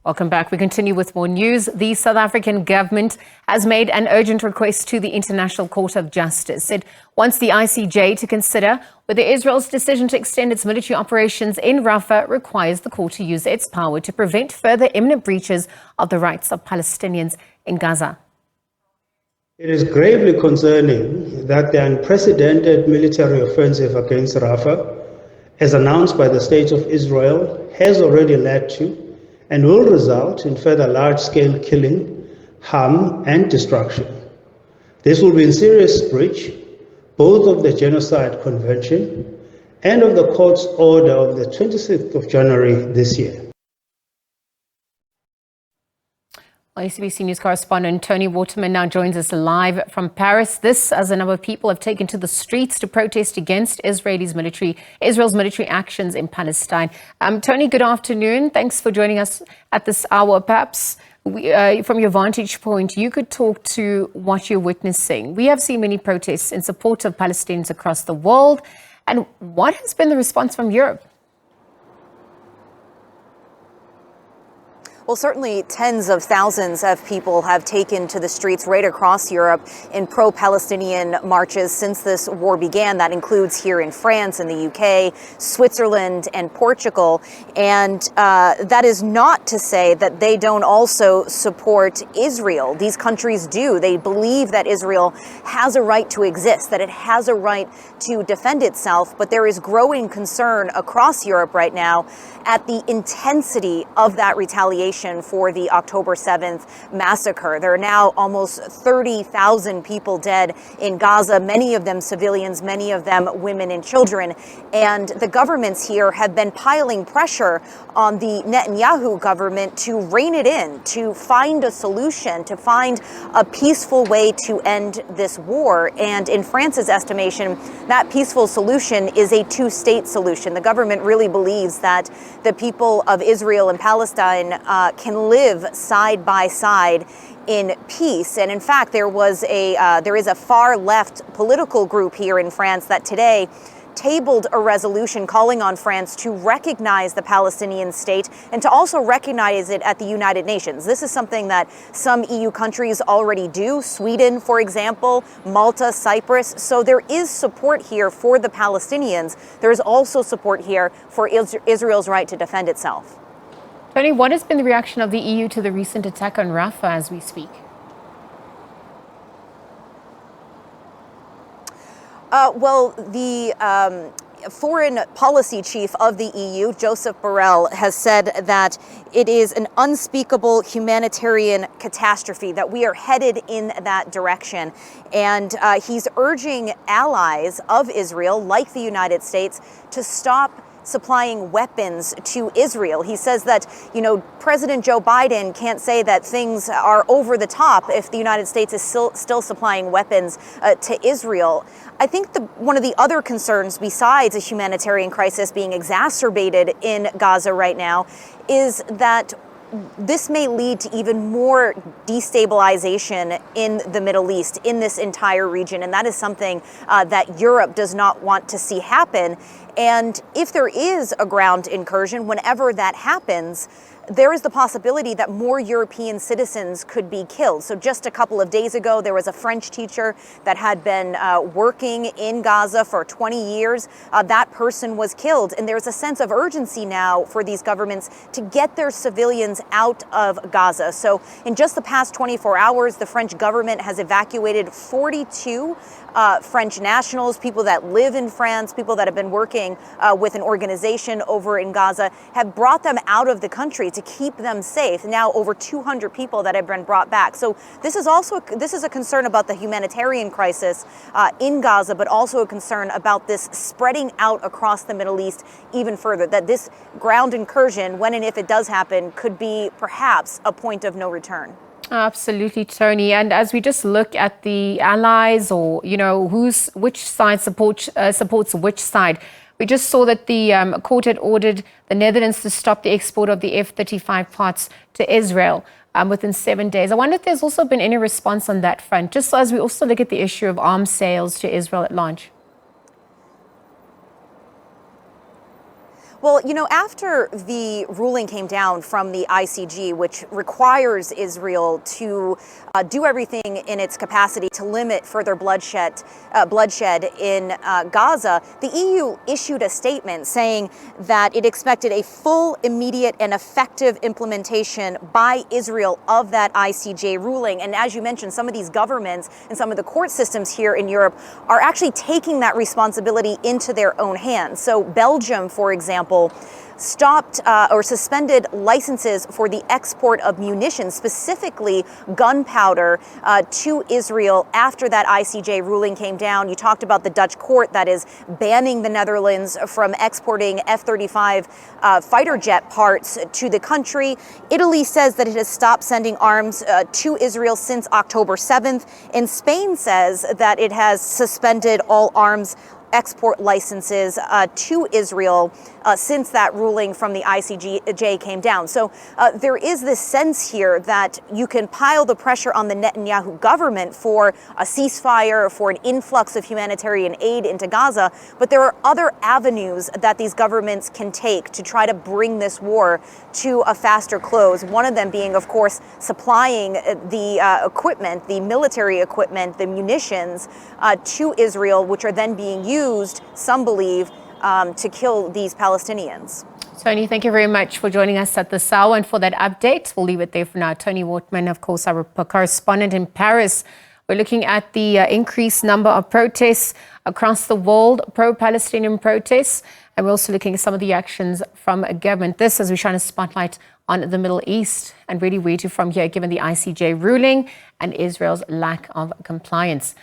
Welcome back. We continue with more news. The South African government has made an urgent request to the International Court of Justice. It wants the ICJ to consider whether Israel's decision to extend its military operations in Rafah requires the court to use its power to prevent further imminent breaches of the rights of Palestinians in Gaza. It is gravely concerning that the unprecedented military offensive against Rafah, as announced by the State of Israel, has already led to and will result in further large-scale killing, harm, and destruction. This will be in serious breach both of the Genocide Convention and of the court's order of the 26th of January this year. SABC News correspondent Toni Waterman now joins us live from Paris. This, as a number of people have taken to the streets to protest against Israel's military actions in Palestine. Toni, good afternoon. Thanks for joining us at this hour. Perhaps from your vantage point, you could talk to what you're witnessing. We have seen many protests in support of Palestinians across the world. And what has been the response from Europe? Well, certainly tens of thousands of people have taken to the streets right across Europe in pro-Palestinian marches since this war began. That includes here in France and the UK, Switzerland and Portugal. And that is not to say that they don't also support Israel. These countries do. They believe that Israel has a right to exist, that it has a right to defend itself. But there is growing concern across Europe right now at the intensity of that retaliation for the October 7th massacre. There are now almost 30,000 people dead in Gaza, many of them civilians, many of them women and children. And the governments here have been piling pressure on the Netanyahu government to rein it in, to find a solution, to find a peaceful way to end this war. And in France's estimation, that peaceful solution is a two-state solution. The government really believes that the people of Israel and Palestine can live side by side in peace. And in fact, there is a far left political group here in France that today tabled a resolution calling on France to recognize the Palestinian state and to also recognize it at the United Nations. This is something that some EU countries already do, Sweden, for example, Malta, Cyprus. So there is support here for the Palestinians. There is also support here for Israel's right to defend itself. Toni, what has been the reaction of the EU to the recent attack on Rafah as we speak? Well, the foreign policy chief of the EU, Joseph Borrell, has said that it is an unspeakable humanitarian catastrophe, that we are headed in that direction. And he's urging allies of Israel, like the United States, to stop supplying weapons to Israel. He says that, President Joe Biden can't say that things are over the top if the United States is still supplying weapons to Israel. I think one of the other concerns, besides a humanitarian crisis being exacerbated in Gaza right now, is that this may lead to even more destabilization in the Middle East, in this entire region. And that is something that Europe does not want to see happen. And if there is a ground incursion, whenever that happens, there is the possibility that more European citizens could be killed. So just a couple of days ago, there was a French teacher that had been working in Gaza for 20 years. That person was killed. And there's a sense of urgency now for these governments to get their civilians out of Gaza. So in just the past 24 hours, the French government has evacuated 42 French nationals, people that live in France, people that have been working with an organization over in Gaza, have brought them out of the country to keep them safe. Now over 200 people that have been brought back. So this is a concern about the humanitarian crisis in Gaza, but also a concern about this spreading out across the Middle East even further, that this ground incursion, when and if it does happen, could be perhaps a point of no return. Absolutely, Toni. And as we just look at the allies, or which side supports which side, we just saw that the court had ordered the Netherlands to stop the export of the F-35 parts to Israel within 7 days. I wonder if there's also been any response on that front, just as we also look at the issue of arms sales to Israel at large. Well, you know, after the ruling came down from the ICJ, which requires Israel to do everything in its capacity to limit further bloodshed in Gaza, the EU issued a statement saying that it expected a full, immediate, and effective implementation by Israel of that ICJ ruling. And as you mentioned, some of these governments and some of the court systems here in Europe are actually taking that responsibility into their own hands. So Belgium, for example, stopped or suspended licenses for the export of munitions, specifically gunpowder, to Israel after that ICJ ruling came down. You talked about the Dutch court that is banning the Netherlands from exporting F-35 fighter jet parts to the country. Italy says that it has stopped sending arms to Israel since October 7th. And Spain says that it has suspended all arms export licenses to Israel since that ruling from the ICJ came down. So there is this sense here that you can pile the pressure on the Netanyahu government for a ceasefire, for an influx of humanitarian aid into Gaza, but there are other avenues that these governments can take to try to bring this war to a faster close. One of them being, of course, supplying the equipment, the military equipment, the munitions to Israel, which are then being used, some believe, to kill these Palestinians. Toni, thank you very much for joining us at this hour and for that update. We'll leave it there for now. Toni Waterman, of course, our correspondent in Paris. We're looking at the increased number of protests across the world, pro-Palestinian protests, and we're also looking at some of the actions from government. This as we shine a spotlight on the Middle East and really where to from here, given the ICJ ruling and Israel's lack of compliance.